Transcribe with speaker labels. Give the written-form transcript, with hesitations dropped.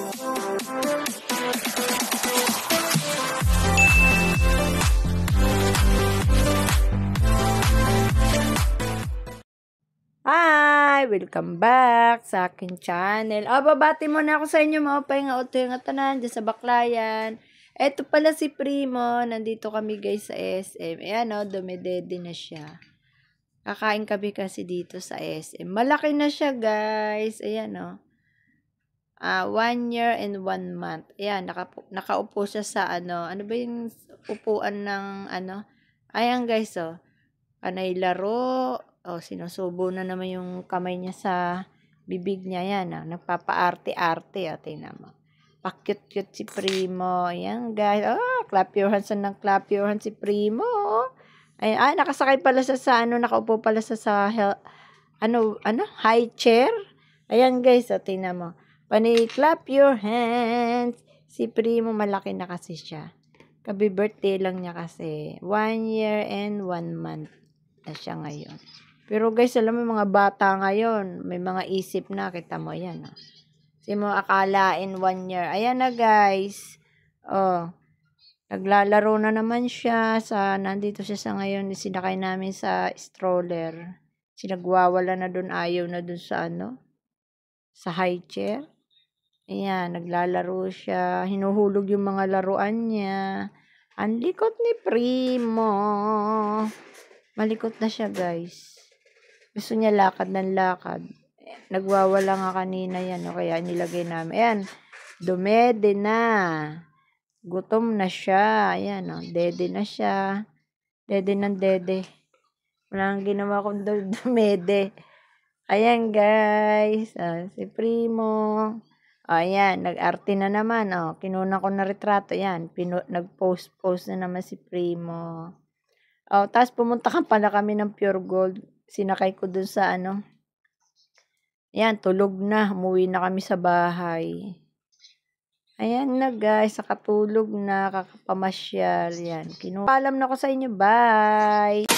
Speaker 1: Hi! Welcome back sa akin channel. Babati muna ako sa inyo mga pahinga o nga tanan dyan sa Baklayan. Eto pala si Primo. Nandito kami guys sa SM. Ayan dumedede na siya. Kakain kami kasi dito sa SM. Malaki na siya guys. Ayan 1 year and 1 month. Ayan, nakaupo siya sa ano ba yung upuan ng ayan guys panay laro. Sinusubo na naman yung kamay niya sa bibig niya. Yan, nagpapa-arte-arte. Tingnan mo. Pa-cute-cute si Primo. Ayan, guys. Clap your hands ng clap your hands si Primo. Ayan, nakasakay pala siya sa nakaupo pala siya sa high chair. Ayan, guys. Tingnan mo. Clap your hands. Si Primo, malaki na kasi siya. Kabi-birthday lang niya kasi. 1 year and 1 month na siya ngayon. Pero guys, alam mo mga bata ngayon, may mga isip na, kita mo yan. Kasi mo akalain 1 year. Ayan na guys. Naglalaro na naman siya. Nandito siya sa ngayon, sinakay namin sa stroller. Nagwawala na dun, ayaw na dun sa sa high chair. Ayan, naglalaro siya. Hinuhulog yung mga laruan niya. Ang likot ni Primo. Malikot na siya guys. Gusto niya lakad ng lakad. Nagwawala nga kanina yan. Kaya nilagay namin. Ayan. Dumede na. Gutom na siya. Ayan dede na siya. Dede ng dede. Wala nang ginawa kung dumede. Ayan guys. Si Primo. Ayan. Nag-arte na naman. Kinunan ko na retrato. Ayan. Nag-post na naman si Primo. Tapos pumunta pala kami ng Pure Gold. Sinakay ko dun sa Ayan, tulog na. Umuwi na kami sa bahay. Ayan na guys, nakatulog na, kakapamasyal. Yan. Paalam na ko sa inyo. Bye!